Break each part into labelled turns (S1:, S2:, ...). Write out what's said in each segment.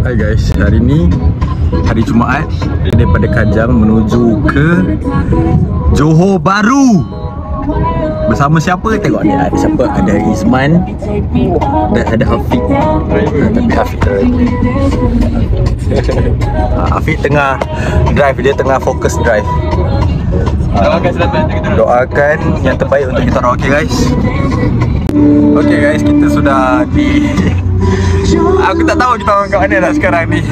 S1: Hai guys, hari ni hari Jumaat daripada Kajang menuju ke Johor Bahru. Bersama siapa? Tengok ni ada siapa? Ada Izman dan ada Hafiq. Tapi Hafiq Hafiq tengah drive, dia tengah fokus drive.
S2: Doakan selamat untuk kita.
S1: Doakan yang terbaik untuk kita orang, okay guys. Okay guys, kita sudah di aku tak tahu kita orang kat mana dah sekarang ni.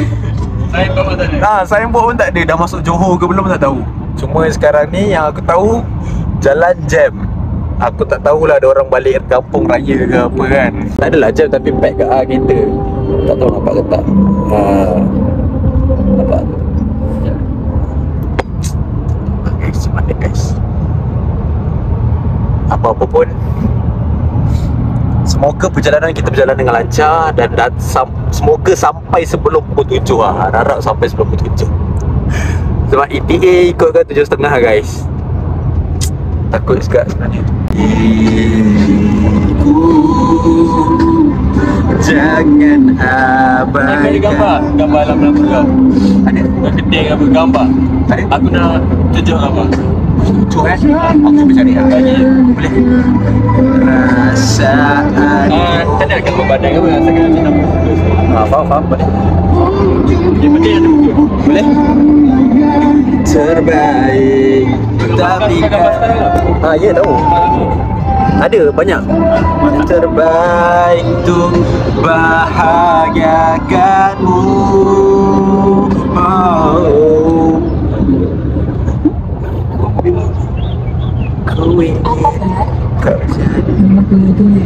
S2: Signboard pun tak ada.
S1: Signboard pun tak ada. Dah masuk Johor ke belum tak tahu. Cuma sekarang ni yang aku tahu jalan jam. Aku tak tahulah ada orang balik kampung raya ke apa kan. Tak adalah jam tapi pack kat kita. Tak tahu nampak ke tak. Nampak tu. Guys, mana guys. Apa-apa pun, semoga perjalanan kita berjalan dengan lancar dan semoga sampai sebelum pukul 7 lah. Harap sampai sebelum pukul 7. Sebab ETA ikut kan 7.30 guys. Takut juga sebenarnya. Jangan abaikan.
S2: Ada gambar? Gambar alam nama kau?
S1: Ada?
S2: Dah gede apa gambar?
S1: Ada?
S2: Aku nak tunjuk gambar.
S1: Tunjuk kan? Aku cuba cari lah. Boleh? Perasaan
S2: Tak ada gambar badan ke apa? Asalkan macam nama.
S1: faham boleh.
S2: Yang penting ada buku. Boleh?
S1: Terbaik tapi ya tahu. Ada banyak. Yang terbaik untuk bahagiakanmu. Kau ingin kau jadi.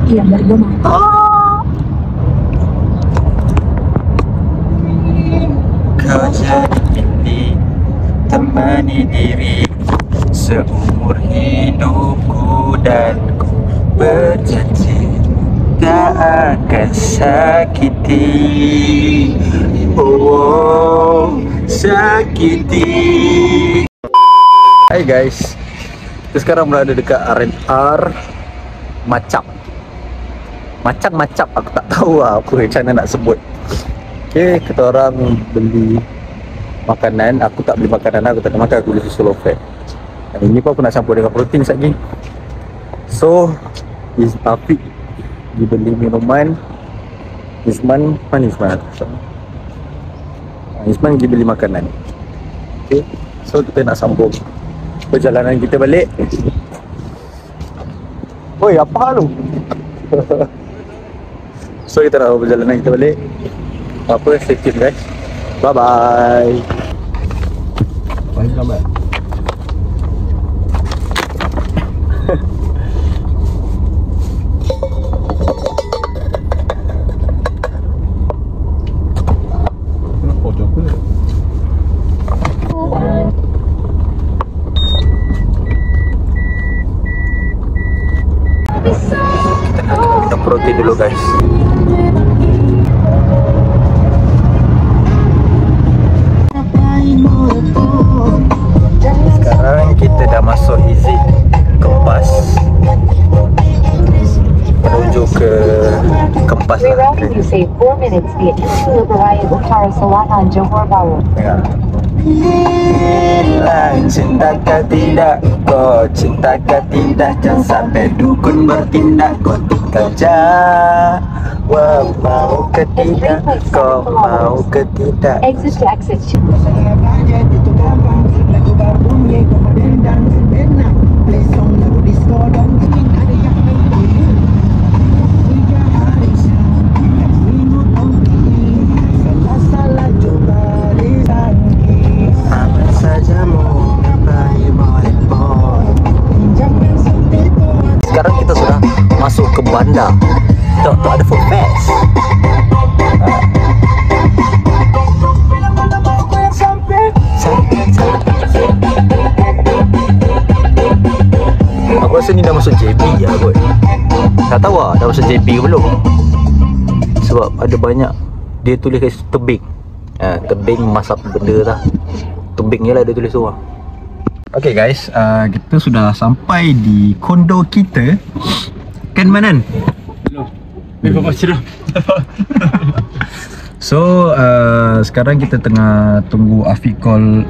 S3: Iya, dari Goma.
S1: Kau jadi pilih temani diri seumur hidupku dan ku berjanji tak akan sakiti. Sakiti. Hai guys, kita sekarang berada dekat R&R Macap. Macap aku tak tahu lah apa macam mana nak sebut. Okay, kita orang beli makanan. Aku tak beli makanan, aku tak nak makan, aku beli susu low fat. Dan ini pun aku nak campur dengan protein sekejap lagi. So Afiq dibeli minuman. Izman, mana Izman? Izman dibeli makanan. Okay, so kita nak sambung perjalanan kita balik. Oi, apa hal lu? So kita nak perjalanan kita balik. Apa, stay tune guys. Bye bye. Bye gambar. Kita protein dulu guys. Sekarang kita dah masuk exit Kempas menuju ke Kempas lah.
S3: Rerouting you save 4 minutes via East Liberaya Utara Selatan Johor Bahru.
S1: Tengok. Cintakah tidak, kau cintakah tidak, jangan sampai dukun bertindak. Kau tinggal jawab, mau ke tidak, kau mau ke tidak.
S3: Exit to exit.
S1: Sekarang kita sudah masuk ke bandar. Tak ada food fest. Aku rasa ni dah masuk JB lah kot. Tak tahu lah dah masuk JB ke belum. Sebab ada banyak dia tulis kat situ tebing. Tebing masak benda lah. Tebing je lah dia tulis tu lah. Okay guys, kita sudah sampai di kondo kita. Makan manan.
S2: Belum. Bapak cerah.
S1: So sekarang kita tengah tunggu Afiq call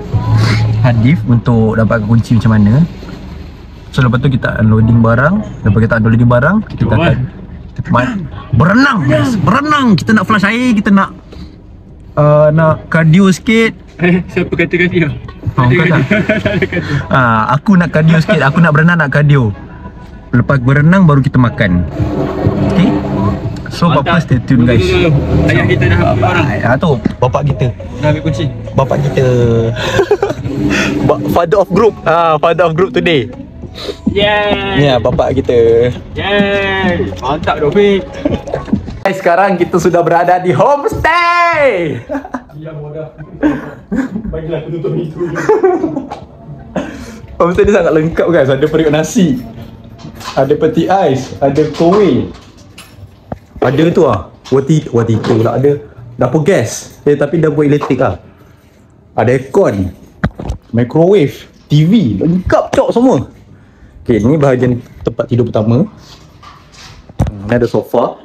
S1: Hadif untuk dapat kunci macam mana. So lepas tu kita unloading barang. Lepas kita unloading barang, kita akan berenang guys. Berenang. Kita nak flush air, kita nak cardio sikit.
S2: Siapa kata dia?
S1: Bukan tak? Aku nak cardio sikit. Aku nak berenang, nak cardio. Lepas berenang baru kita makan. Okay? So bapa stay tune guys.
S2: Ayah kita dah ambil barang.
S1: Tu bapak kita.
S2: Dah ambil kunci.
S1: Bapak kita. Father of group. Father of group today.
S2: Yay!
S1: Ya, bapak kita.
S2: Yay! Mantap Rafiq.
S1: Guys, sekarang kita sudah berada di homestay.
S2: Diam bodoh. Bagilah aku tutup itu.
S1: Homestay ni sangat lengkap guys. Ada periuk nasi, ada peti ais, ada kowe, ada tu water pula, ada dapur gas. Tapi dapur elektrik lah. Ada aircon, microwave, TV, lengkap cok semua. Okay, ni bahagian tempat tidur pertama. Ni ada sofa.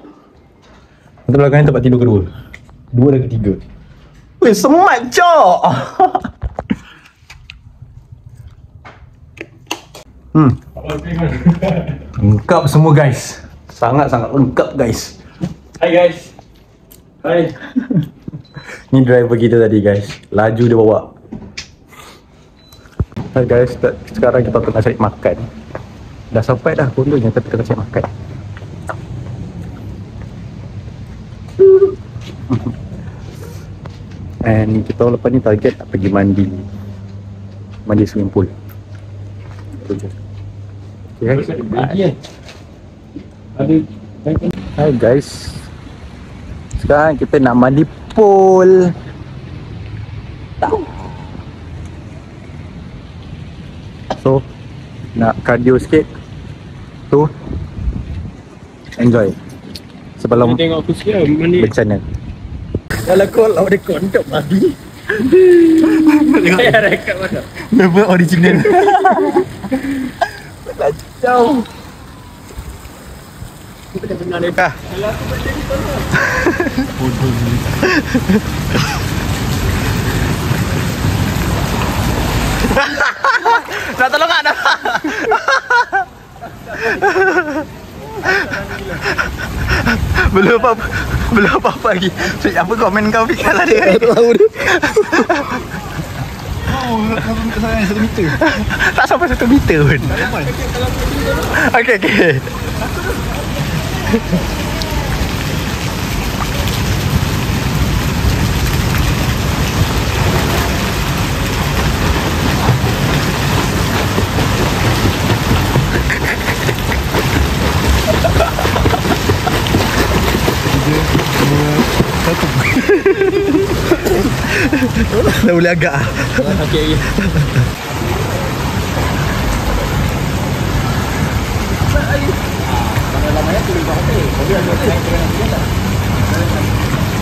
S1: Di belakang ni tempat tidur kedua. Dua dan ketiga. Weh, semat cok. Lengkap semua guys. Sangat-sangat lengkap guys.
S2: Hai guys. Hai.
S1: Ni driver kita tadi guys. Laju dia bawa. Hai guys, sekarang kita tengah cari makan. Dah sampai dah kondonya tapi tengah cari makan. And kita lepas ni target nak pergi mandi swimming pool. Okay guys. Hai guys. Sekarang kita nak mandi pool. So nak cardio sikit. Tu enjoy sebelum
S2: Tengok aku sikit mandi.
S1: bencana. Kalau call out record untuk mandi.
S2: Saya rekod mana?
S1: Never original. Kacau.
S2: Kita dah benar dekat. Kalau aku berdiri tolong. Bodoh ni.
S1: Nak tolong tak dah? Belum apa-apa lagi. Cik, apa komen kau fikir lah dia? Tak tahu dia. Sampai 1 meter. Tak sampai 1 meter pun. Okay. Dah boleh agak.
S2: Okey. Lama-lama tu lebih baik. Boleh ada lain dengan dia tak?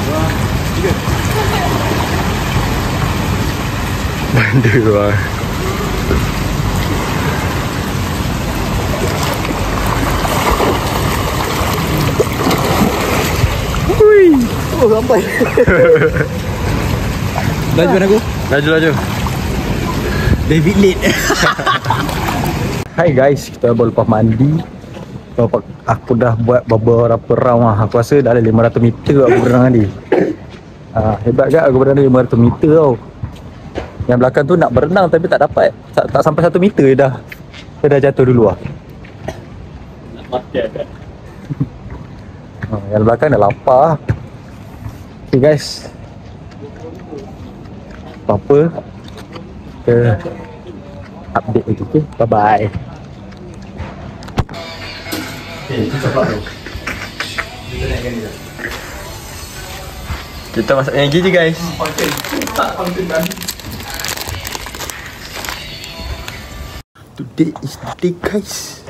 S2: 2, 3.
S1: Bandar lah. Hui. Oh, sampai. Laju aku?
S2: Laju.
S1: David late. Hai guys, kita baru lepas mandi. Aku dah buat beberapa round lah. Aku rasa dah ada 500 meter aku berenang tadi. Hebat kan aku berenang 500 meter tau. Yang belakang tu nak berenang tapi tak dapat. Tak sampai 1 meter dah. Dia dah jatuh dulu lah.
S2: Nak mati kan?
S1: Yang belakang dah lapar. Okay guys, apa-apa kita update lagi. Okay, bye bye.
S2: Kita masak lagi je guys.
S1: Today is the day guys.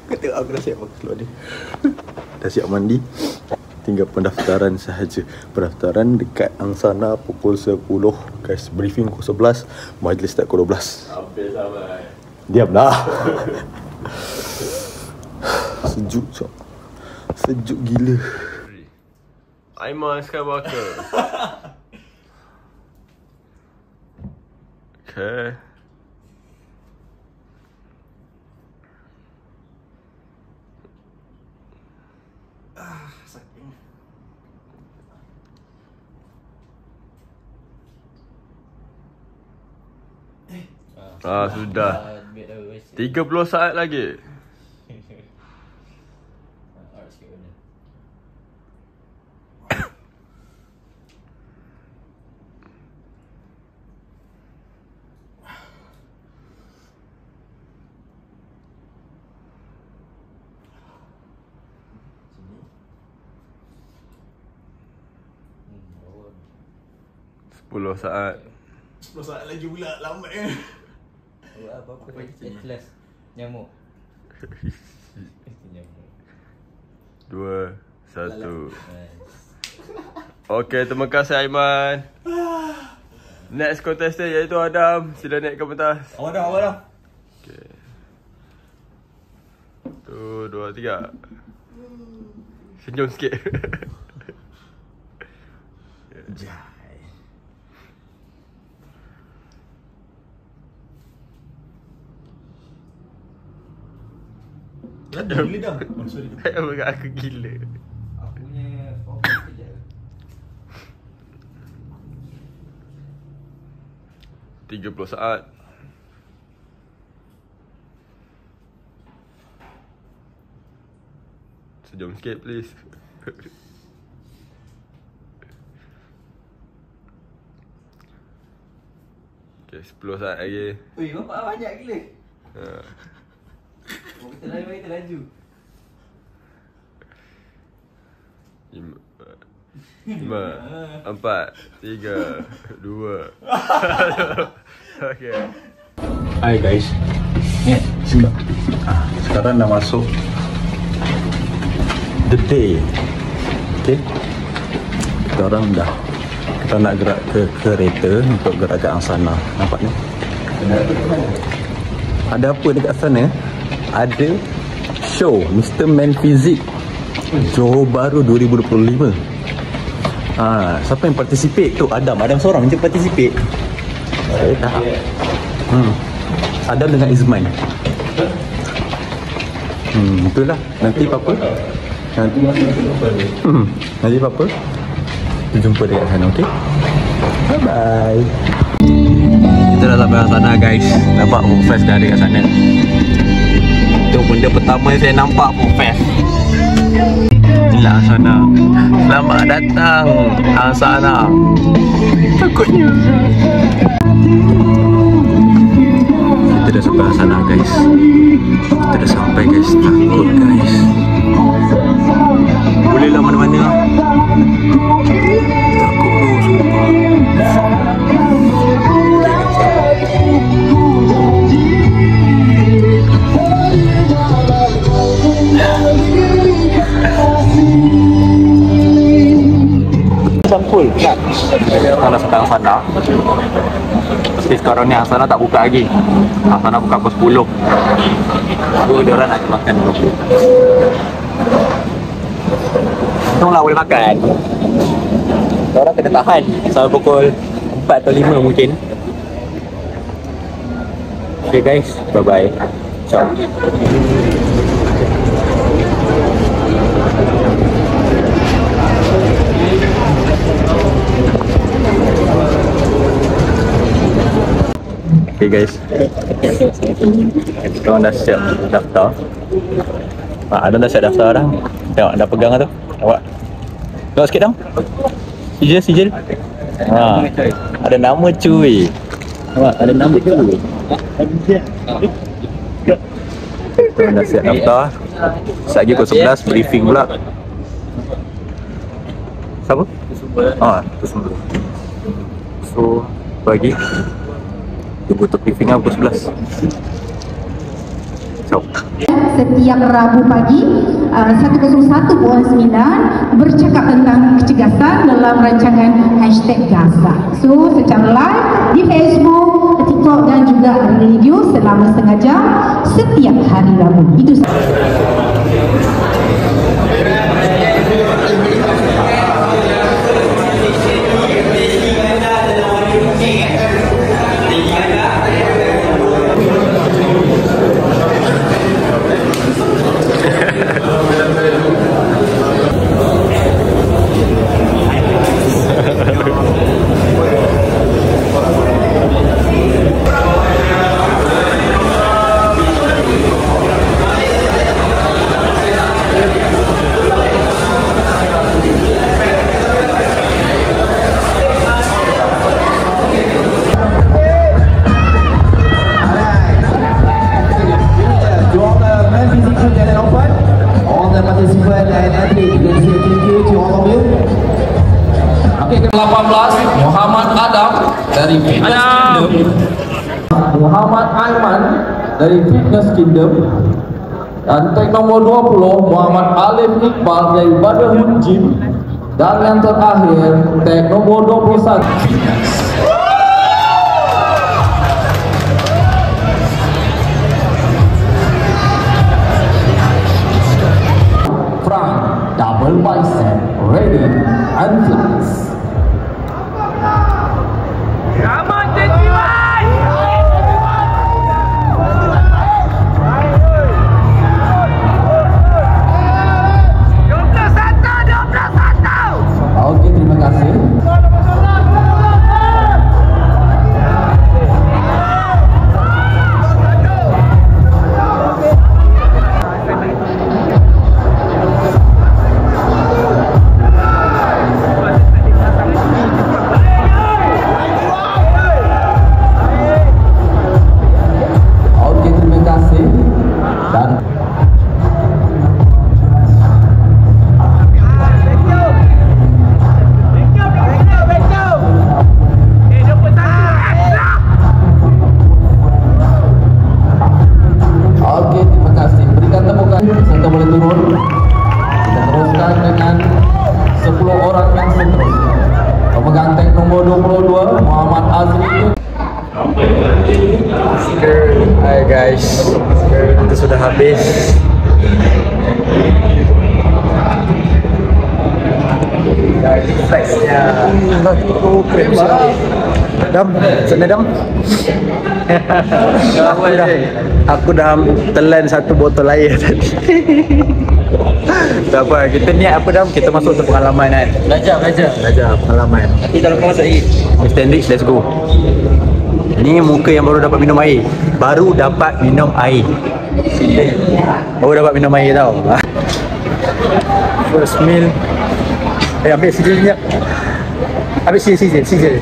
S1: Kata aku dah siap keluar dia. Dah siap mandi. Tinggal pendaftaran sahaja. Pendaftaran dekat Angsana pukul 10 guys. Briefing pukul 11. Majlis start pukul 12.
S2: Habis lah.
S1: Diamlah. Sejuk cok. Sejuk gila.
S2: Aiman Skywalker. Okay. Sudah 30 saat lagi. Sepuluh saat.
S4: 10 saat lagi pula, lambat kan?
S5: Apa-apa Atlas nyamuk. Nyamuk.
S2: 2, 1. Okay, terima kasih Aiman. Next contestant iaitu Adam. Sila naik ke pentas.
S4: Awak dah.
S2: Okay. 1, 2, 3. Senyum sikit.
S4: Gila dah. Oh, sorry.
S2: Aku gila.
S5: Aku punya fokus kejap.
S2: 30 saat. Sejam sikit please. Okay, 10 saat lagi.
S5: Ui, nampak banyak gila.
S2: Ha.
S5: Oh, kita laju.
S2: 5, 4, 3, 2. Okay.
S1: Hai guys. Sekarang dah masuk the day. Okay. Kita nak gerak ke kereta untuk gerak ke Angsana. Nampak ni? Ada apa dekat sana? Ada show Mr. Man Physique Johor Bahru 2025. Siapa yang participate tu? Adam seorang je participate. Saya tak. Adam dengan Izman. Itulah. Nanti apa-apa? Nanti apa-apa? Kita jumpa dekat sana, okey? Bye-bye. Kita dah sampai sana guys. Nampak Foodfest dah dekat sana. Itu benda pertama yang saya nampak Foodfest. Inilah Angsana. Selamat datang Angsana. Takutnya. Kita dah sampai Angsana guys. Kita dah sampai guys. Takut guys. Bolehlah mana-mana. Takut tu sumpah. Sampul tak? Kalau sekarang sana. Tapi sekarang ni Angsana tak buka lagi. Angsana buka pukul 10. So diorang nak makan dulu. Untunglah boleh makan. Diorang kena tahan sampai pukul 4 atau 5 mungkin. Okay guys, bye bye. Ciao. Okay guys, kita orang dah siap daftar. Adam dah siap daftar dah. Tengok dah pegang tu. Awak tengok sikit dong. Sijil. Ada nama cuy. Awak ada nama cuy. Kita orang dah siap daftar. Sekejap lagi pukul 11 briefing pula. Siapa? Tu semua. So pagi tunggu untuk briefing pukul 11. Ciao.
S6: Setiap Rabu pagi 101.9 bercakap tentang kecergasan dalam rancangan #Gaza. So secara live di Facebook, TikTok dan juga radio selama setengah jam setiap hari Rabu. Itu sahaja.
S7: Muhammad Adam dari Fitness Kingdom, Muhammad Aiman dari Fitness Kingdom, dan tag nomor 20 Muhammad Alif Iqbal dari Brotherhood Gym, dan yang terakhir tag nomor 21 Frank Double Bicep Ready and Flex. Oke, terima kasih. Oke, terima kasih. Dan oke, terima kasih. Berikan tepukan serta boleh turun. Kita teruskan dengan 10 orang yang seterusnya. Pemegang tag nomor 22 Muhammad Azri.
S1: Hai guys, itu sudah habis. Flexnya itu keren banget. Dam, sana Dam. Aku dah telan satu botol air tadi. Tak apa, kita niat apa Dam? Kita masuk untuk pengalaman kan? Belajar pengalaman.
S5: Tapi tak lepas lagi.
S1: Mr. Hendrix, let's go. Ni muka yang baru dapat minum air. Baru dapat minum air. Baru dapat minum air tau. First meal. Ambil sijil sekejap. Ambil sijil.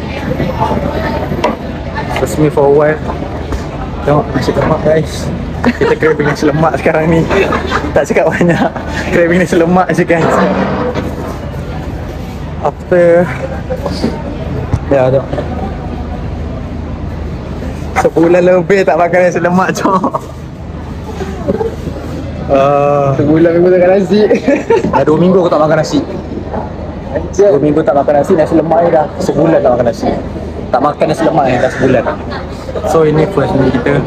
S1: First meal for a while. Tengok nasi lemak guys. Kita craving nasi lemak sekarang ni. Tak cakap banyak. Craving nasi lemak je guys. After ya tengok. Sebulan lebih tak makan nasi lemak cok.
S2: Sebulan minggu tak makan nasi.
S1: Dah 2 minggu aku tak makan nasi. 2 minggu tak makan nasi, nasi lemak ni dah sebulan tak makan nasi. Tak makan nasi lemak ni dah sebulan. So ini first meal kita.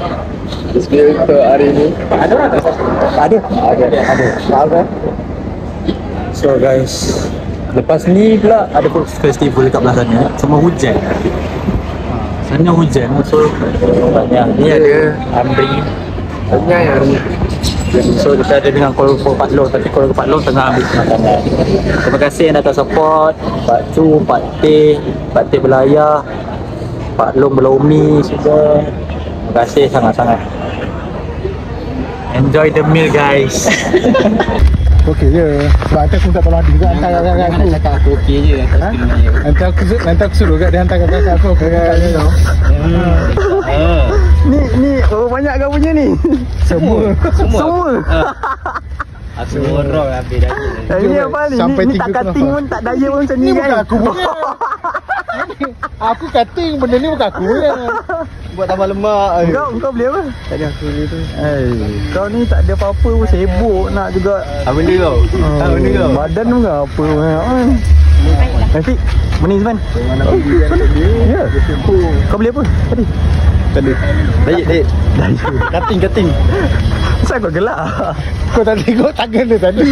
S2: Sebelum untuk hari ni.
S1: Ada orang tak? Ada. Maaf kan? So guys, lepas ni pula ada festival dekat belah sana. Semua hujan. Sana hujan. So banyak. Ni ada Amri.
S2: Banyak yang
S1: So kita ada dengan keluarga Pak Long, tapi keluarga Pak Long tengah ambil makanan. Terima kasih yang datang support Pak Cu, Pak Teh, Pak Teh Belayar, Pak Long Belomi juga. Terima kasih sangat-sangat. Enjoy the meal guys.
S4: Okey je. Sebab nanti aku minta tolong adik juga hantar kakak aku.
S5: Cakap aku okey je.
S4: Nanti aku suruh kat dia hantar kakak aku.
S1: Ni oh banyak kau punya ni. Semua.
S5: Aku borong habis dah.
S1: Ini apa ni?
S4: Sampai
S1: Ni
S4: 3
S1: tak cutting pun tak daya pun macam ni
S4: Ni bukan
S1: kan.
S4: aku punya. Aku cutting, benda ni bukan aku punya. Buat tambah lemak.
S1: Kau beli apa? Tak ada aku beli tu. Kau ni tak ada apa-apa pun sibuk nak juga.
S5: Apa benda kau? Apa benda kau?
S1: Badan pun apa pun. Nanti, Mening Zaman. Ya. Kau beli apa tadi? Diet.
S4: Cutting.
S1: Saya kau gelak.
S4: Kau tak tengok tangan dia tadi.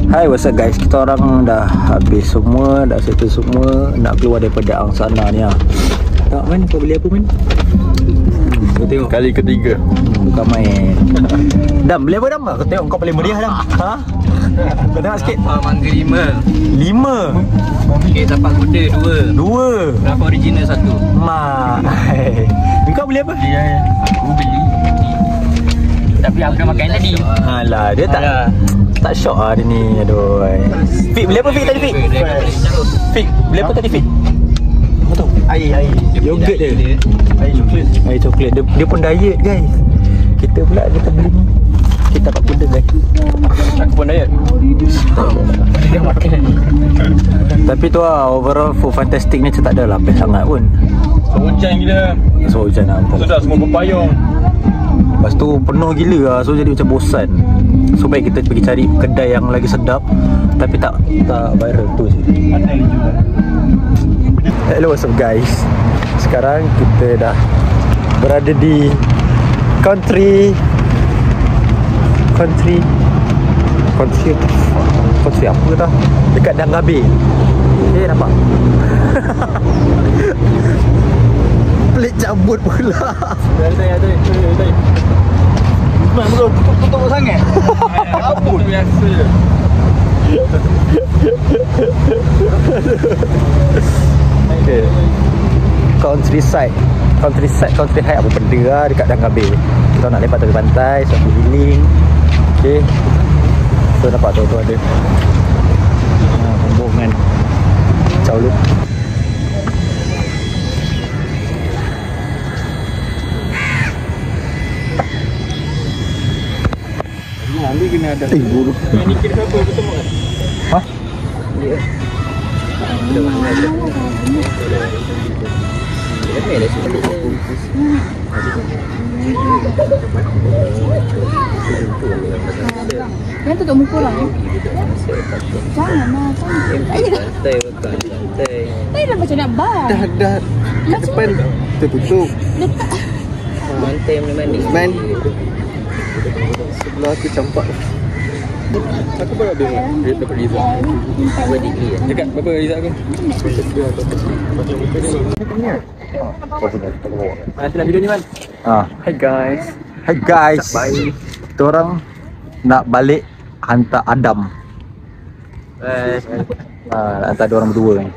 S1: Hai, what's up guys? Kita orang dah habis semua, dah settle semua, nak keluar daripada Angsana ni lah. Tak Man, kau beli apa Man? Kau tengok
S2: Kali ketiga.
S1: bukan main. Dam, beli apa Dam? Kau tengok kau paling meriah Dam. Ha? Kau tengok sikit.
S5: Mangga 5.
S1: 5.
S5: Okay, tapak kuda 2.
S1: 2.
S5: Berapa original 1?
S1: Mak. Kau beli apa?
S5: Aku beli. Tapi aku dah makan tadi.
S1: Alah, dia tak syok lah dia ni. Aduh. Fik, beli apa Fik tadi Fik? Fik, beli apa tadi Fik? Apa tu? Air. Yogurt dia. Air coklat. Dia pun diet guys. Kita pula kita beli ni. Kita tak kuda guys.
S2: Aku pun diet.
S5: Dia makan.
S1: Tapi tu lah, overall food fantastic ni macam tak ada lah best sangat pun.
S2: Hujan gila.
S1: So hujan lah betul.
S2: Sudah semua berpayung.
S1: Lepas tu penuh gila lah, so jadi macam bosan. So baik kita pergi cari kedai yang lagi sedap tapi tak viral tu je. Hello, what's up guys? Sekarang kita dah berada di country apa tau? Dekat Dangabe. Nampak? Pelik cabut pula.
S2: Tadi.
S4: Memang bro, tutup sangat.
S2: Apa biasa je.
S1: Okay. Country hike apa benda lah dekat Dangabe. Kita nak lepak tepi pantai, sambil healing. Okay. So nampak tu ada rombongan Cauluk.
S4: Nanti kena ada.
S1: Bulu.
S2: Ni kira siapa bertemu kan?
S1: Hah?
S6: Yang tutup muka orang ni. Jangan lah. Tadi dah macam nak bar.
S4: Dah. Kat depan tertutup.
S5: Mantai mana-mana.
S4: Man. Sebelah aku campak.
S2: Aku baru habis dia dapat result. Dekat berapa result aku? Nanti nak video ni Man.
S1: Hi guys. Kita orang nak balik hantar Adam. Hantar diorang berdua ni.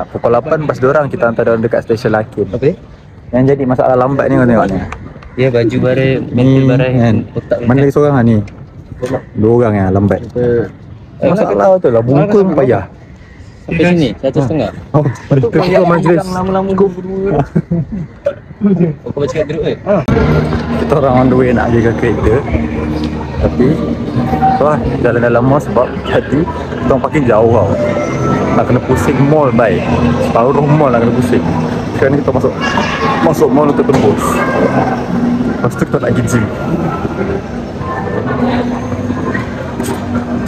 S1: Pukul 8 bas diorang kita hantar diorang dekat stesen Lakin.
S5: Apa?
S1: Yang jadi masalah lambat ni kau tengok ni.
S5: Ya, baju barai,
S1: Ni
S5: mental barai.
S1: kan. Mana lagi seorang lah ni? 2 orang yang lambat. Masalah tu lah, bungkus pun payah.
S5: Sampai sini, 1.5.
S1: Oh, betul majlis.
S5: Lama-lama kau berdua. Kau baca kat grup ke?
S1: Kita orang on the way nak pergi ke kereta. Tapi jalan dah lama sebab jadi kita orang parking jauh tau. Nak kena pusing mall baik. Separuh mall nak kena pusing. Sekarang ni kita masuk mall untuk tembus. Lepas tu kita nak pergi gym.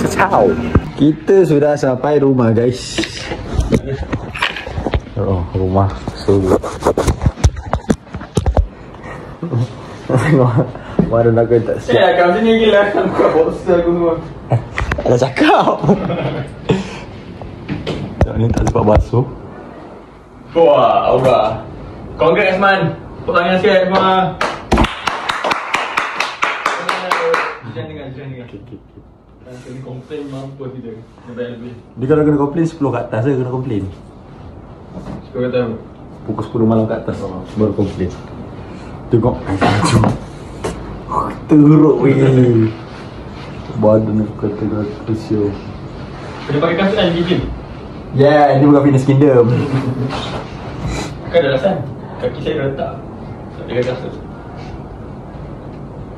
S1: Ciao. Kita sudah sampai rumah guys. Oh, rumah surga. Mana nak kau tak siap.
S2: Kat sini gila kan buka boxer aku semua.
S1: Tak ada cakap. Ni tak sempat basuh.
S2: Wah, Aura. Congrats Man. Tepuk tangan sikit semua. Jangan dengar. Kena komplain mampu kita. Lebih.
S1: Dia kalau kena komplain 10 kat atas je kena komplain.
S2: Kau kata apa?
S1: Pukul 10 malam kat atas baru komplain. Tengok teruk weh. Badan aku kata krusial.
S2: Kena pakai kasut kan pergi gym?
S1: Yeah, ini bukan Fitness Kingdom.
S2: Kan ada alasan. Kaki saya dah letak. Tak pakai kasut.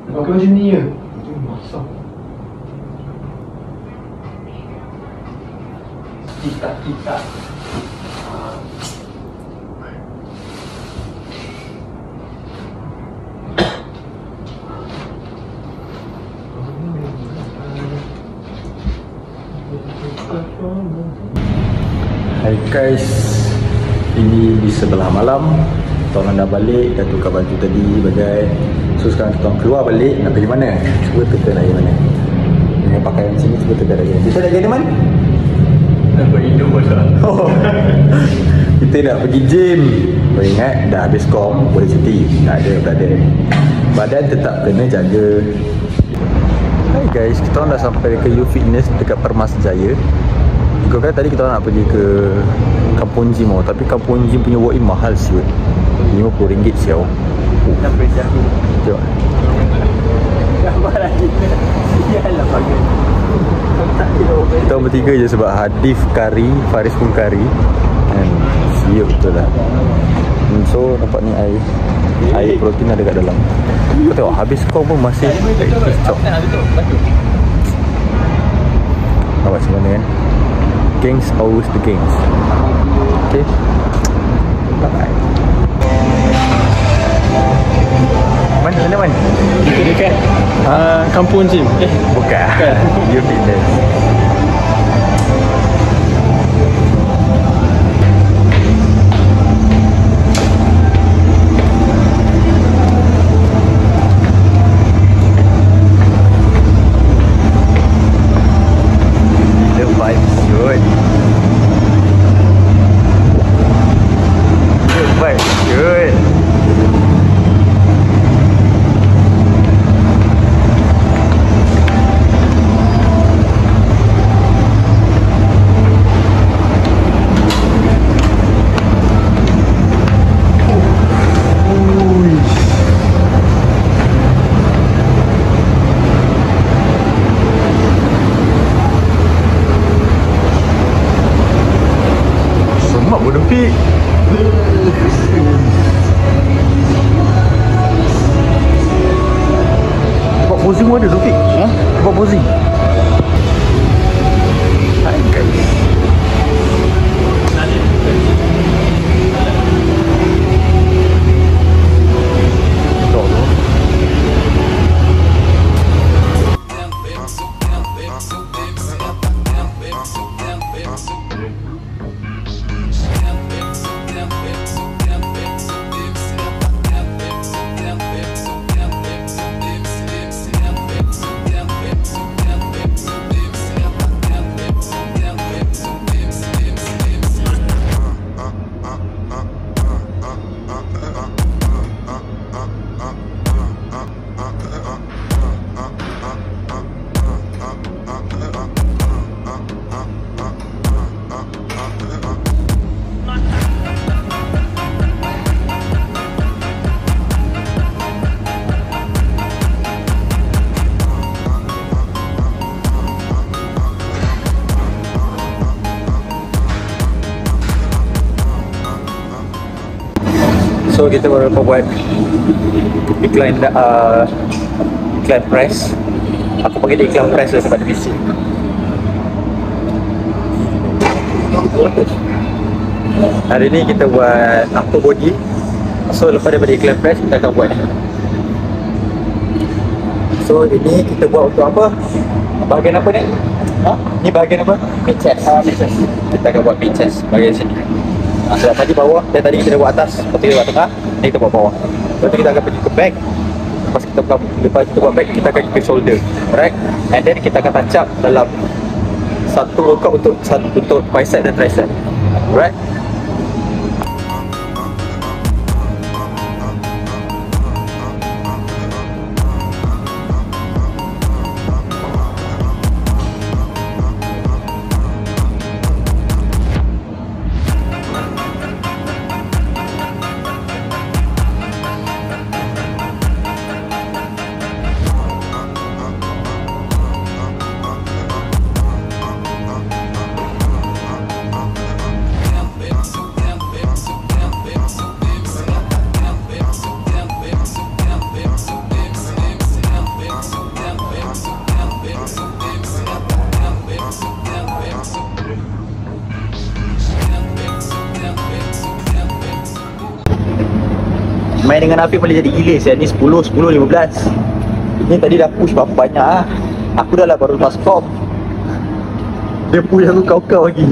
S2: Nak pakai macam ni je. Masak. Kita.
S1: Hai Hai guys, ini di sebelah malam. Kita orang dah balik, dah tukar baju tadi bagai. So sekarang kita orang keluar balik, nak pergi mana? Cuba teka nak pergi mana. Dengan pakaian sini, cuba teka nak pergi. Kita nak pergi mana?
S2: Nak buat hidup pasal.
S1: Oh. Kita nak pergi gym. Kau ingat dah habis kom, boleh cuti. Tak ada, brother. Badan tetap kena jaga. Hai guys, kita orang dah sampai ke U Fitness dekat Permas Jaya. Kau kata tadi kita orang nak pergi ke Kampung Gym tapi Kampung Gym punya walk-in mahal siut. RM50 siau.
S2: Sampai jauh.
S1: Tengok.
S2: Gambar lagi. Iyalah bagus.
S1: Kita orang bertiga je sebab Hadif kari, Faris pun kari. And siut betul lah. So nampak ni air protein ada kat dalam. Kau tengok habis kau pun masih cocok. Nampak macam mana kan? Gangs always the gangs. Okay. Bye. Mana man?
S2: Dekat Kampung Gym.
S1: Bukan. You Fitness. The vibes good. The vibes good. Berdepi. Buat posing pun ada tu, Fik? Ha? Buat posing. Hai guys. Betul tu. So kita baru buat iklan press. Aku panggil dia iklan press lah sebab dia bising. Hari ni kita buat upper body. So lepas daripada iklan press kita akan buat ni. So ini kita buat untuk apa? Bahagian apa ni? Ha? Ni bahagian apa? Mid chest. Mid chest. Kita akan buat mid chest bahagian sini. Sebab tadi bawah, dan tadi kita dah buat atas, lepas tu kita buat tengah, ni kita buat bawah. Lepas tu kita akan pergi ke back. Lepas kita buat back, kita akan pergi ke shoulder. Alright? And then kita akan touch up dalam satu workout untuk bicep dan tricep. Alright? Main dengan Afiq boleh jadi gila saya. Ni 10, 15. Ni tadi dah push berapa banyak lah. Aku dah lah baru lepas stop. Dia push aku kau-kau lagi.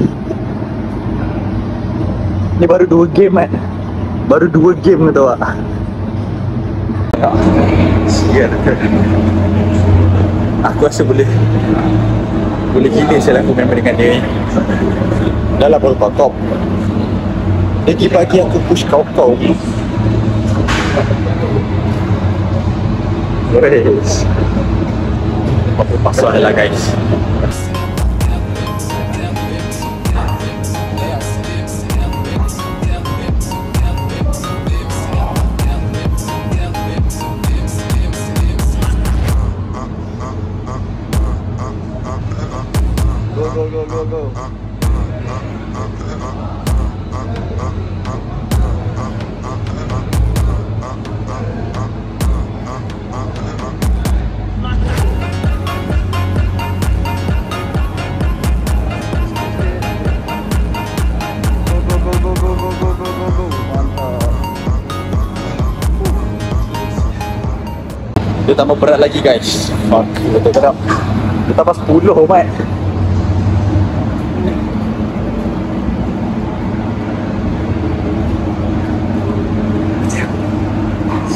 S1: Ni baru 2 game kan. Baru 2 game tu tak. Sial. Aku rasa boleh gila saya lakukan dengan dia. Dah lah baru top. Lagi pagi aku push kau-kau. Guys, apa pasal lah guys. Go. Dia tambah berat lagi guys. Fuck, betul berat. Dia tambah 10 mat.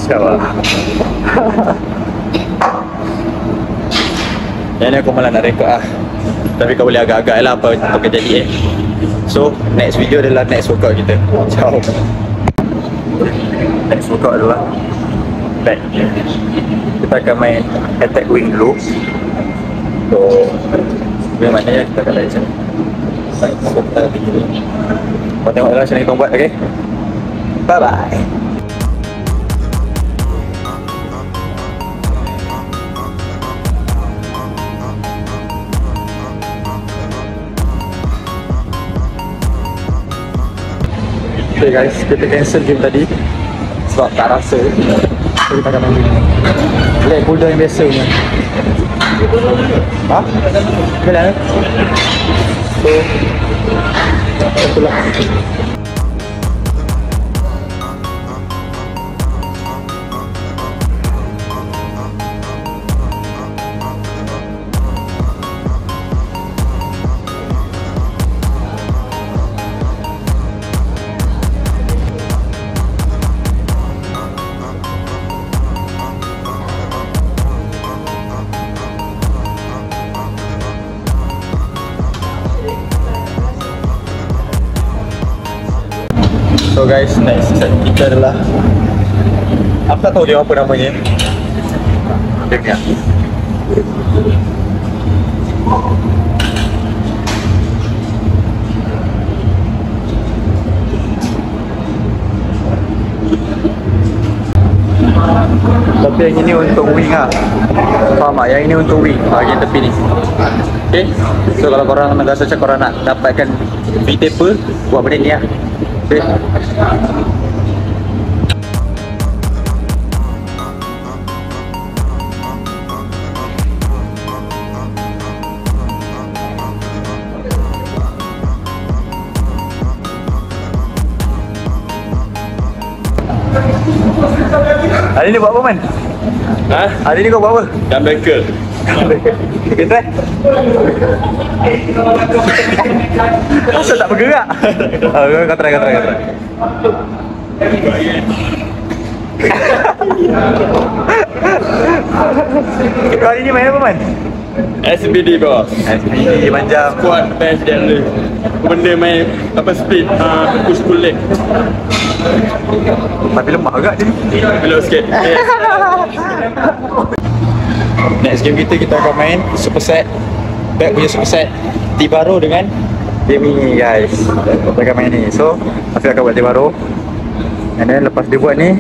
S1: Siapa? Yang ni aku malah nak rekod lah. Tapi kau boleh agak-agak lah apa akan jadi So, next video adalah next workout kita. Ciao. Next workout adalah back. Kita akan main attack wing dulu. So, bagaimana ya kita akan lihat macam ni. Kau tengok lah macam ni kau buat, okay? Bye bye. Okay guys, kita cancel game tadi sebab tak rasa. So kita akan main game leg pull down yang biasa punya. Ha? Bila? So itulah. So guys, next set kita adalah, aku tak tahu dia apa namanya. Dia ni lah. Tapi yang ini untuk wing lah. Faham tak? Yang ini untuk wing bahagian tepi ni. Okay, so kalau korang rasa macam korang nak dapatkan V-taper, buat benda ni lah. Okay. Hari ni buat apa man?
S2: Ha?
S1: Hari ni kau buat apa?
S2: Dumbbell curl.
S1: Kita try. Asal tak bergerak? Kau try. Kau hari ni main apa man?
S2: SBD bos.
S1: SBD macam
S2: Squat, bench, deadlift. Benda main apa split, push pull leg.
S1: tapi lemah agak je ni.
S2: Below sikit. Yes.
S1: Next game kita akan main superset. Back punya superset T-baro dengan game ni guys. Kita akan main ni. So Afiq akan buat T-baro. And then lepas dia buat ni,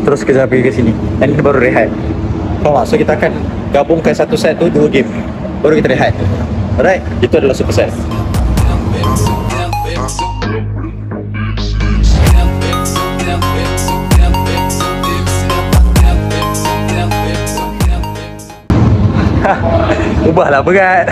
S1: terus kita pergi ke sini. And kita baru rehat. Faham tak? So kita akan gabungkan satu set tu 2 game, baru kita rehat. Alright, itu adalah superset. Ubahlah berat.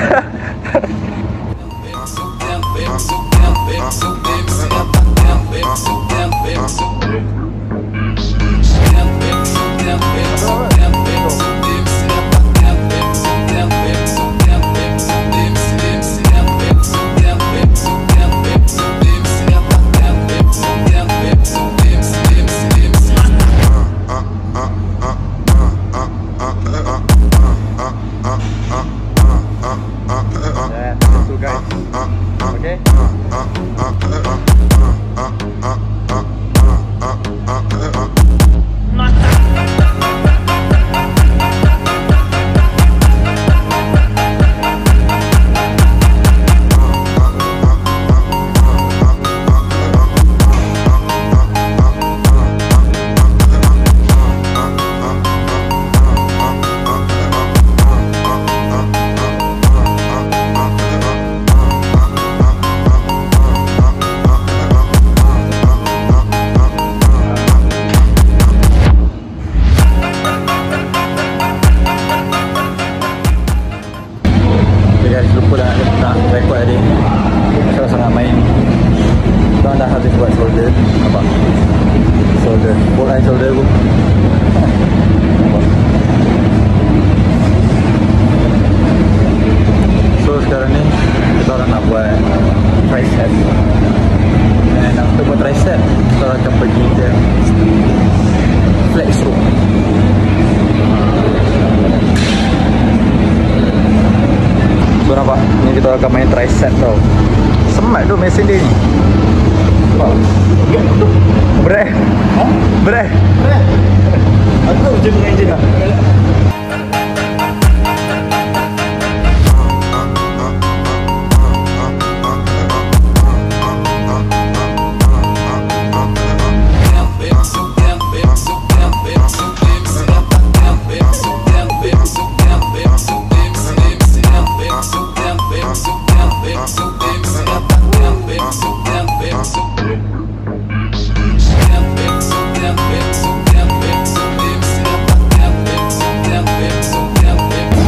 S1: Shoulder, bolt and shoulder pun. So sekarang ni kita orang nak buat tricep. Dan untuk buat tricep, kita orang akan pergi ke flex room. So nampak, ni kita akan main tricep tau. Semat tu mesin dia ni. Berat? Berat? Aku je dengan je lah.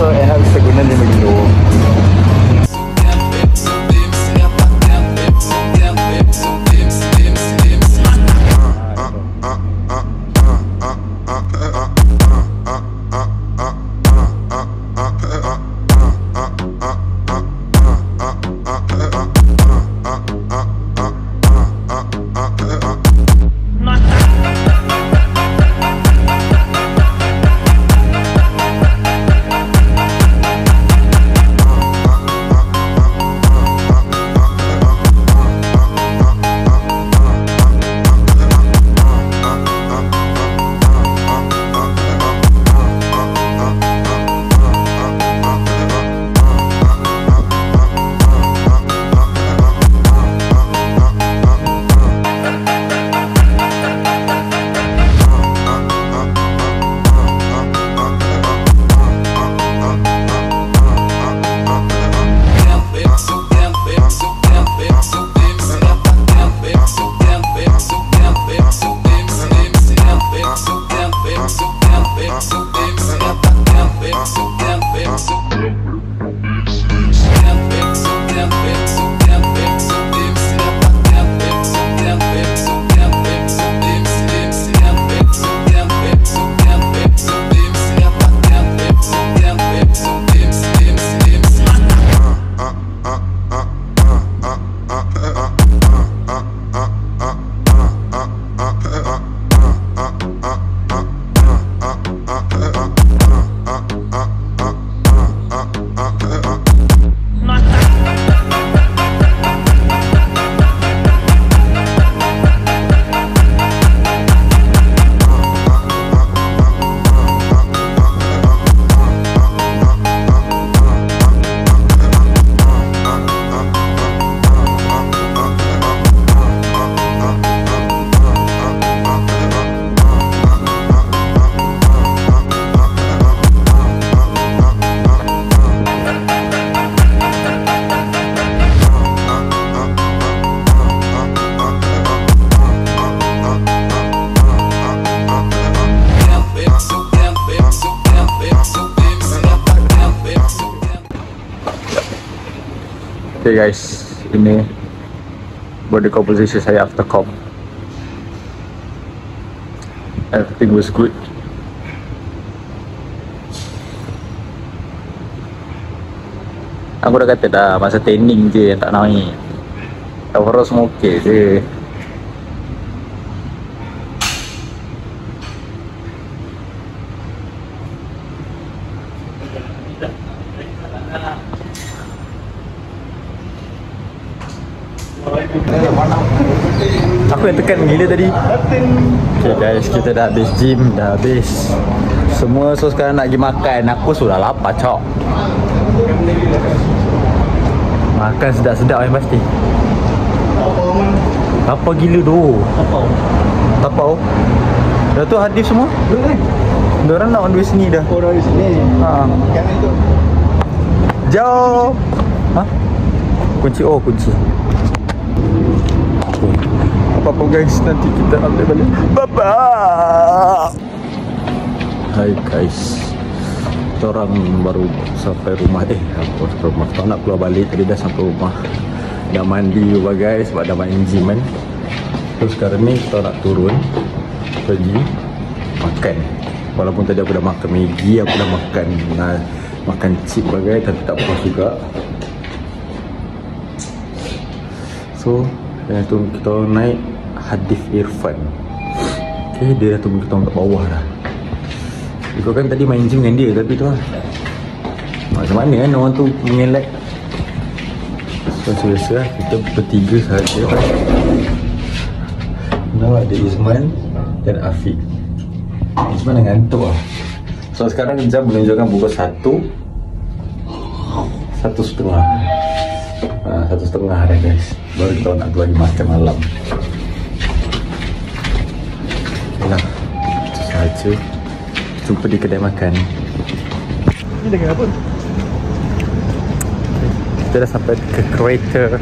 S1: So enak bisa guna 5 kilo. Okay guys, ini body composition saya after comp. Everything was good. Aku dah kata dah, masa training je yang tak naik. Overall semua okay je. Aku yang tekan gila tadi. Okay guys, kita dah habis gym, dah habis semua. So sekarang nak pergi makan. Aku sudah lapar cok. Makan sedap-sedap yang pasti. Apa gila tu? Tapau. Dah tu hadis semua? Diorang nak on the way sini dah.
S4: Orang di sini.
S1: Ha.
S4: Kanan tu.
S1: Jauh. Ha? Kunci, oh kunci. Apa-apa guys, nanti kita update balik. Bye-bye. Hai guys, kita orang baru sampai rumah. Aku sampai rumah, tak nak keluar balik. Tadi dah sampai rumah. Dah mandi juga guys, sebab dah main gym kan. So sekarang ni kita nak turun pergi makan. Walaupun tadi aku dah makan Maggi, aku dah makan chip bagai, tapi tak puas juga. So kita naik Hadif Irfan. Okay, dia dah tunggu kita kat bawah dah. Kau kan tadi main gym dengan dia, tapi tu lah macam mana kan orang tu mengelak. So biasa kita bertiga sahaja. Now ada Izman dan Afiq. Izman dah ngantuk lah. So sekarang jam menunjukkan pukul 1:30. 1:30 dah guys. Baru kita nak pergi makan malam. Okay lah, itu sahaja. Jumpa di kedai makan. Ni dengan apa? Kita dah sampai ke kereta.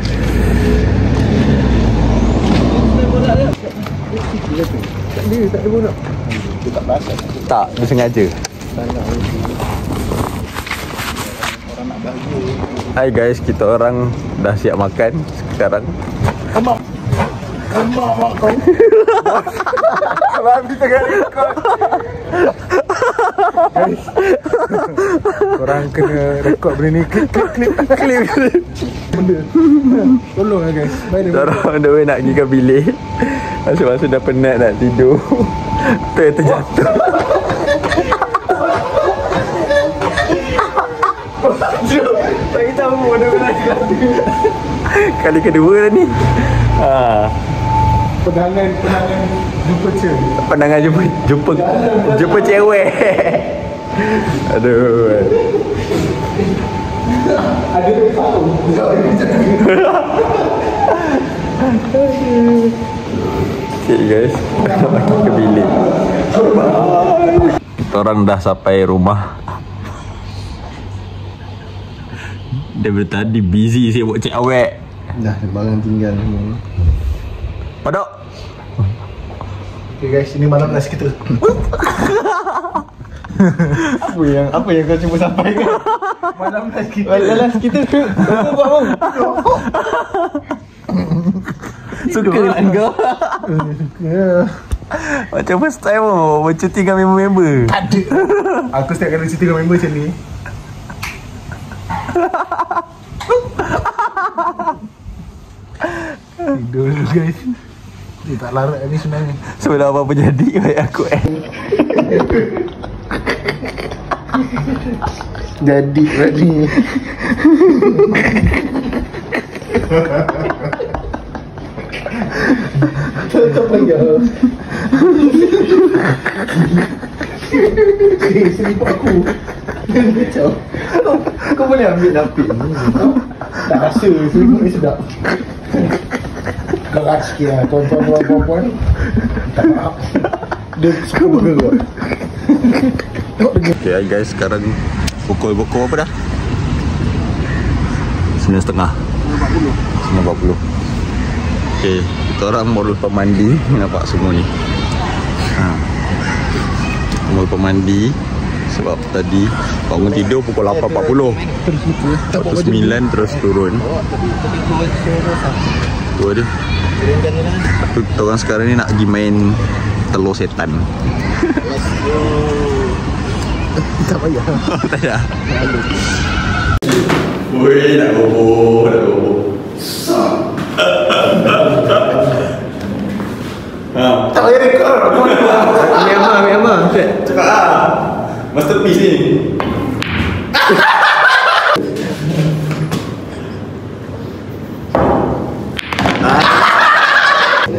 S1: Tak ada bola. Dia tak basah. Tak, dia sengaja. Hai guys, kita orang dah siap makan sekarang. Mak kau. Abang kita tengah rekod. Guys, korang kena rekod benda ni. Klip. Benda. Tolong lah guys. Korang on the way nak pergi ke bilik. Masa-masa dah penat nak tidur. Tu yang terjatuh. Tak tahu mana kali kedua dah ni. Penangan jumpa cewek. Aduh. Ada tahu. Okay guys, kita ke bilik. Kita orang dah sampai rumah. Daripada tadi busy saya buat cek awek.
S4: Dah barang tinggal semua.
S1: Padok.
S4: Okay guys, ini malam nasi kita. Apa yang kau cuba sampaikan? Malam nasi kita. Malam nasi kita. Kau buat apa?
S1: Suka dengan kau.
S4: Suka.
S1: Macam first time bercuti dengan member-member.
S4: Tak ada. Aku setiap kali cuti dengan member macam ni. Tidur dulu guys. Dia tak larat ni sebenarnya.
S1: Sebelum apa-apa jadi baik aku
S4: Jadi tadi. Tak payah. Selip aku. Kacau. Kau boleh ambil napik ni. Tak rasa seliput ni sedap. Keras sikit lah tuan-tuan puan-puan. Tak maaf. Dia suka burger kot.
S1: Okay guys, sekarang pukul apa dah? 9.30. 9.40. Okay, kita orang baru lepas mandi. Nampak semua ni. Baru lepas mandi. Sebab tadi bangun tidur pukul 8.40. Lepas 9 terus turun. Tu dia. Kita orang sekarang ni nak pergi main telur setan.
S4: Tak payah.
S1: Tak payah. Woi, nak bobo.
S4: Tak payah rekod. Memang.
S1: Cakap lah. Masterpiece ni.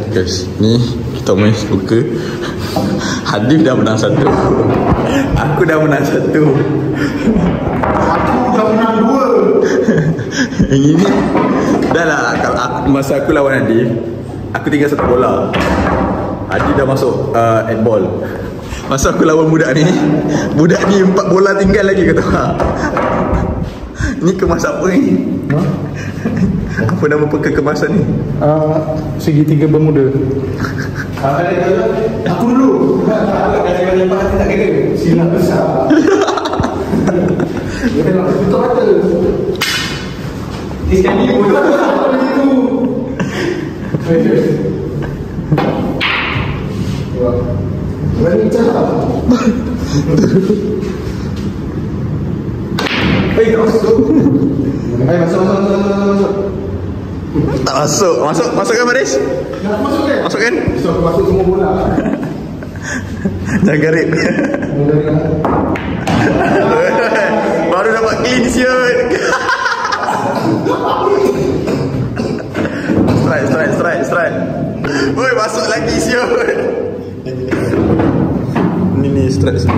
S1: Guys, ni kita main snooker. Hadif dah menang 1. Aku dah menang 1.
S4: Aku dah menang 2.
S1: Yang ini dah lah. Kalau masa aku lawan Hadif, aku tinggal 1 bola. Hadif dah masuk 8 ball. Masa aku lawan budak ni 4 bola tinggal lagi kata. Ni kemas apa ni? Apa nama kemasan ni?
S4: Segitiga bermuda. Aku dulu. Kasih lepas tak kena. Silap besar. Dia tengok tutup mata. Ini sekali bodoh. Berani cakap. Masuk.
S1: Tak masuk. Masuk kan Baris?
S4: Masuk kan?
S1: Masuk kan?
S4: Masuk semua bola.
S1: Jangan garip. Baru dapat clean sheet. Strike. Oi, masuk lagi siot. Ni strike.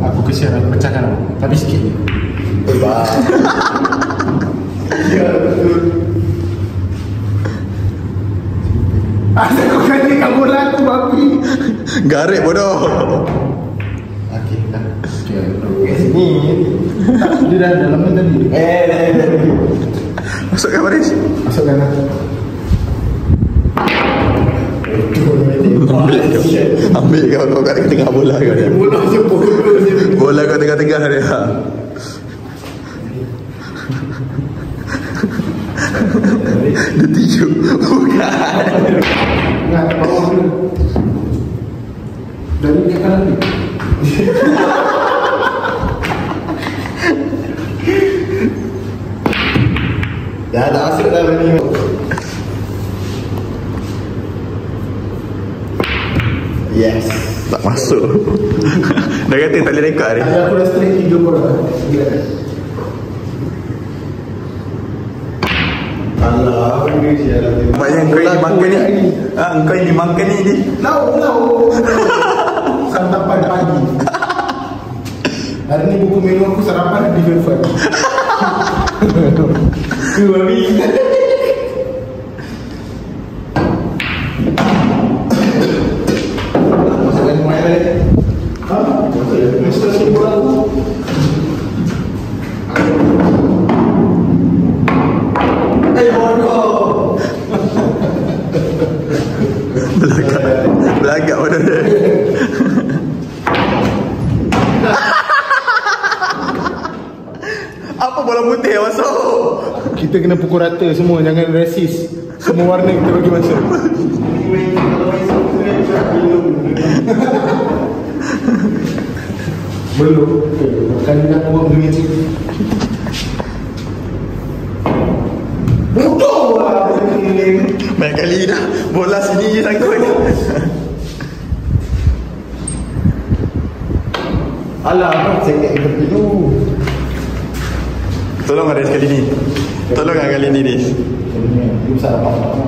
S4: Aku kesian aku pecahkan. Tapi sikit je. Ya betul. Asal kau kena kat bola aku babi.
S1: Garip bodoh.
S4: Okey dah. Okey sini. Dia dah dalam mana tadi?
S1: Masuk kan Baris?
S4: Masukkan lah.
S1: Ambil kau kat tengah bola kau dia.
S4: Bola sempur.
S1: Bola kat tengah-tengah dia. Dia tiup. Bukan.
S4: Nah, bawah dulu. Dari ke kanan ni. Dah masuk dah ni. Yes.
S1: Tak masuk. Dah kata tak boleh rekod ni.
S4: Aku dah straight 3 bola. Allah, apa ni dia dah.
S1: Maknanya kau yang dimakan ni. Kau yang dimakan ni.
S4: Lau. Santapan pagi. Hari ni buku menu aku sarapan di Velvet. Babi. Masukkan main balik. Mesti semua aku. Bodoh.
S1: Belagak bodoh dia. Apa bola putih yang masuk?
S4: Kita kena pukul rata semua, jangan rasis. Semua warna kita bagi masuk. Belum. Kali nak buat begini. Bodoh lah.
S1: Banyak kali dah. Bola sini je sangkut.
S4: Alah, abang cekek ke tepi tu.
S1: Tolong Aris kali ni. Tolong kali ni Aris.
S4: Dia besar apa-apa.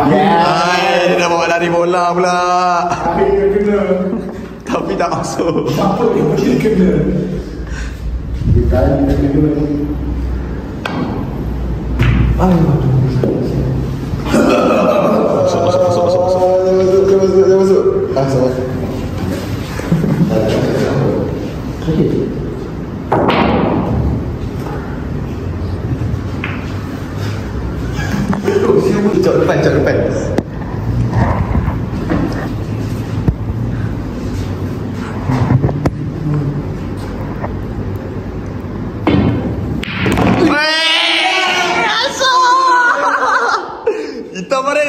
S1: Dia dah bawa lari bola pula.
S4: Akhirnya kena.
S1: Tapi tak masuk.
S4: Siapa yang mungkin kena? Dia kali dah kena.
S1: Masuk.
S4: Dia masuk. Masuk. Okey.
S1: Cok depan.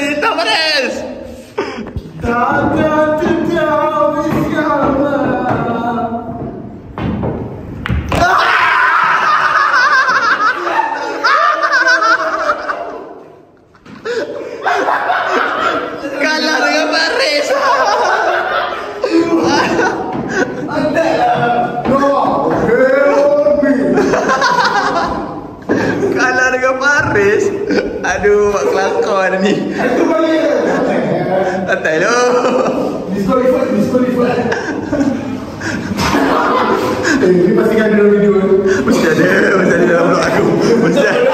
S1: Hitam Baris. Kalah dengan Baris. Kalah dengan Baris. Aduh, mak kelakar ni.
S4: Itu balik.
S1: Atai lo.
S4: Disqualified. Ini pasti kan ada video.
S1: Mesti ada dalam vlog aku. Mesti ada.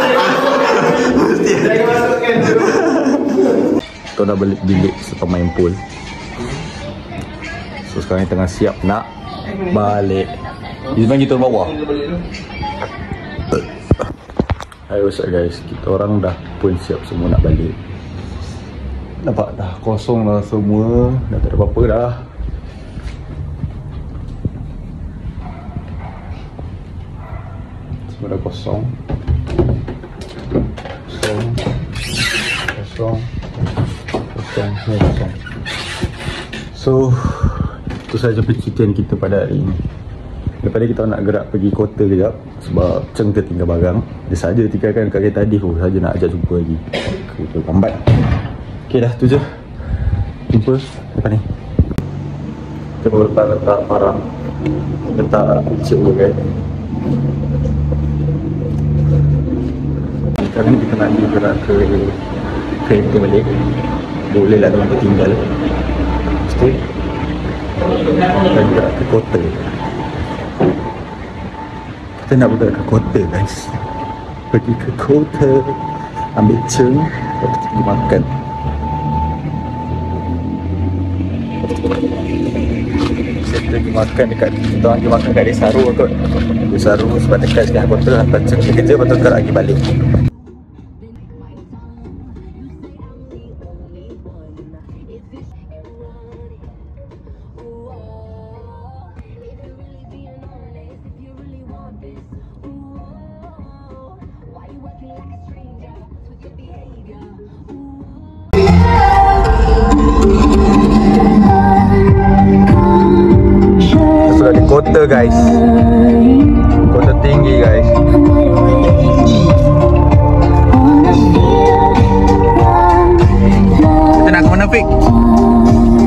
S4: Jangan masukkan tu.
S1: Kita dah balik bilik setelah main pool. So sekarang ni tengah siap nak balik. Izman kita bawah. Hai, what's up guys? Kita orang dah pun siap semua nak balik. Nampak dah kosong dah semua. Dah tak ada apa-apa dah. semua dah kosong. Kosong. So itu saja percutian kita pada hari ini. Lepas ni kita nak gerak pergi kota kejap sebab Cheng tertinggal barang. Dia saja tinggalkan kat kereta tadi. Saja nak ajak jumpa lagi. Kereta lambat. Okay dah, tu je. Jumpa lepas ni. Kita baru letak barang. Letak CO kan. Sekarang ni kita nak gerak ke kereta balik. Boleh lah teman tertinggal. Mesti kita gerak ke kota. Kita nak bergerak ke kota guys. Pergi ke kota, ambil Cheng, lepas tu pergi makan. Kita pergi makan dekat, kita orang pergi makan kat Desaru kot. Desaru sebab dekat sekian kota. Lepas Cheng pergi kerja, lepas tu gerak lagi balik. Sudah di kota guys. Kota tinggi guys. Kita nak ke mana Fik?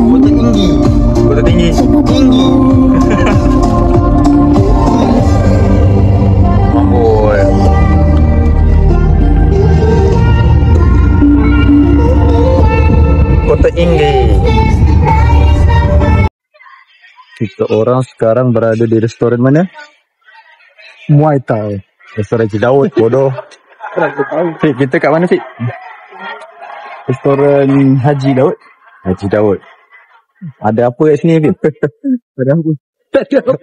S1: Kota tinggi. Kota tinggi. Tinggi. Mamboy. Kota tinggi. Kita orang sekarang berada di restoran mana? Muay Thai. Restoran Cik Daud, bodoh. Fik, kita kat mana Fik? Restoran Haji Daud. Haji Daud. Ada apa kat sini Fik? Ada apa? Tak ada apa.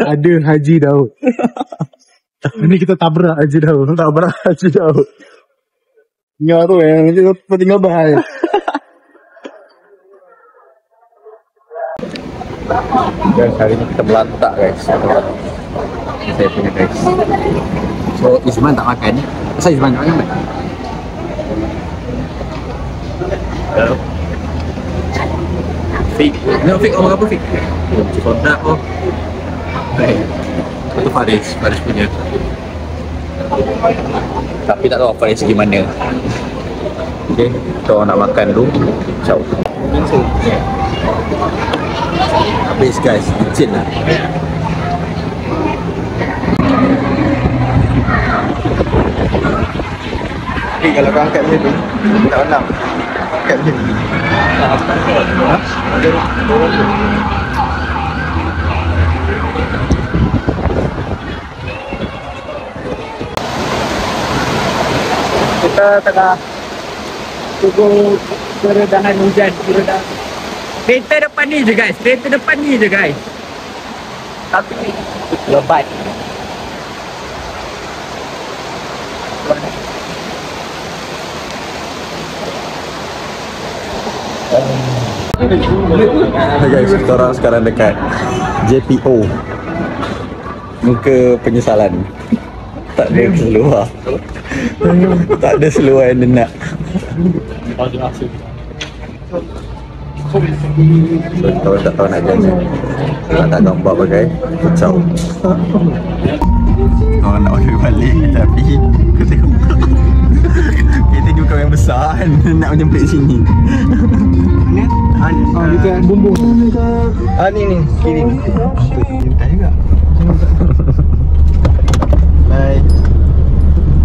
S1: Ada Haji Daud. Ini kita tabrak Haji Daud. Tabrak Haji Daud. Ingat tu yang tinggal bahaya. Guys, hari ni kita belantak guys. Saya punya guys. So Izman tak makan. Kenapa Izman tak makan? Hello. Fik. No Fik, orang apa Fik? Sodak oh. Baik. Itu Faris punya. Tapi tak tahu Faris gimana. Okay, kita orang nak makan dulu. Ciao. Habis guys, licin lah. Tapi kalau kau angkat macam ni, tak menang. Angkat macam ni. Kita tengah tunggu keredahan hujan. Kereta depan ni je guys. Kereta depan ni je guys. Tapi lebat. Hai guys, kita orang sekarang dekat JPO. Muka penyesalan. Tak ada seluar. Tak ada seluar yang dia nak. So, kita tak tahu nak jalan. Tak gambar bagai kacau. Orang nak order balik tapi kita tengok kita juga yang besar kan nak menyempit sini. Mana? Dekat bumbung. Ni kiri ni. Cinta juga. Bye.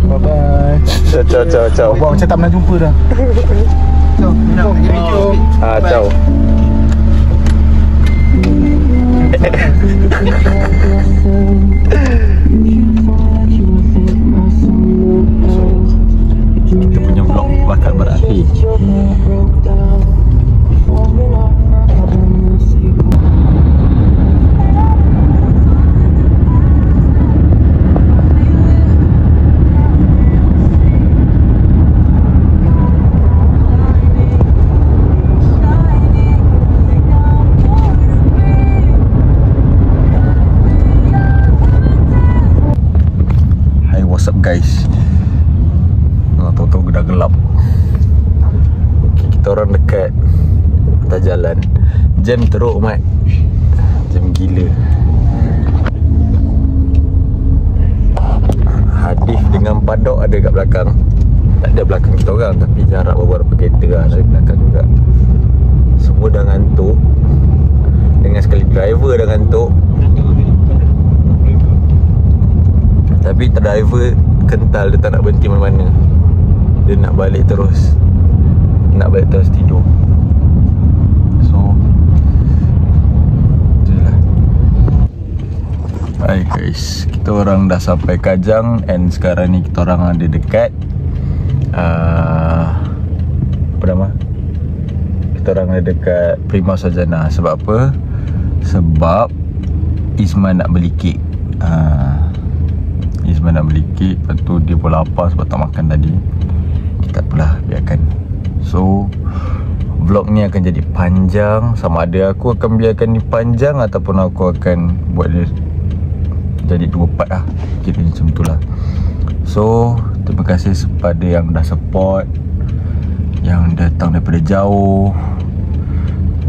S1: Bye-bye. Ciao. Buat macam tak pernah jumpa dah. Ciao. Kita punya vlog bakal berakhir. orang dekat atas jalan. Jam teruk mat. Jam gila. Hadif dengan Padok ada kat belakang. Tak ada belakang kita orang, tapi jarak beberapa kereta lah dari belakang juga. Semua dah ngantuk. Dengan sekali driver dah ngantuk. Tapi driver kental, dia tak nak berhenti mana-mana. Dia nak balik terus. Nak balik terus tidur. So itulah. Hai guys, kita orang dah sampai Kajang. And sekarang ni kita orang ada dekat apa nama? Kita orang ada dekat Prima Sarjana. Sebab apa? Sebab Isman nak beli kek. Isman nak beli kek. Lepas tu dia pun lapar sebab tak makan tadi. Tak apalah, biarkan. So vlog ni akan jadi panjang. Sama ada aku akan biarkan ni panjang ataupun aku akan buat dia jadi 2 part lah. Kira macam tu lah. So terima kasih kepada yang dah support, yang datang daripada jauh,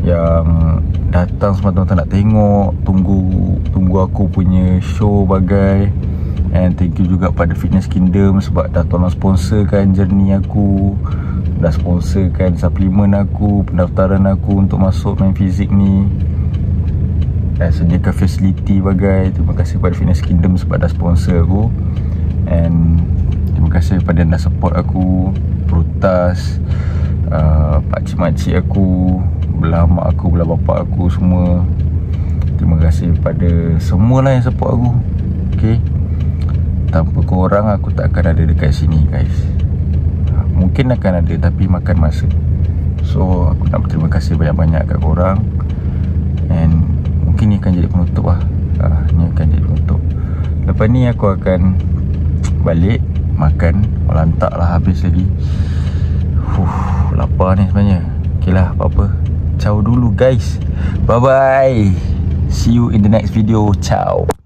S1: yang datang semata-mata nak tengok, tunggu aku punya show bagai. And thank you juga pada Fitness Kingdom sebab dah tolong sponsorkan journey aku, dah sponsorkan suplemen aku, pendaftaran aku untuk masuk main fizik ni, dan sediakan facility bagai. Terima kasih pada Fitness Kingdom sebab dah sponsor aku. And terima kasih kepada yang dah support aku, Prutas, pakcik-makcik aku, belah mak aku, belah bapak aku semua. Terima kasih kepada semualah yang support aku. Okay, tanpa korang aku tak akan ada dekat sini guys. Mungkin akan ada tapi makan masa. So aku nak berterima kasih banyak-banyak kat korang. And mungkin ni akan jadi penutup lah. Ni akan jadi penutup. Lepas ni aku akan balik makan. Lantak lah habis lagi. Lapar ni sebenarnya. Okay lah, apa-apa. Ciao dulu guys. Bye bye. See you in the next video. Ciao.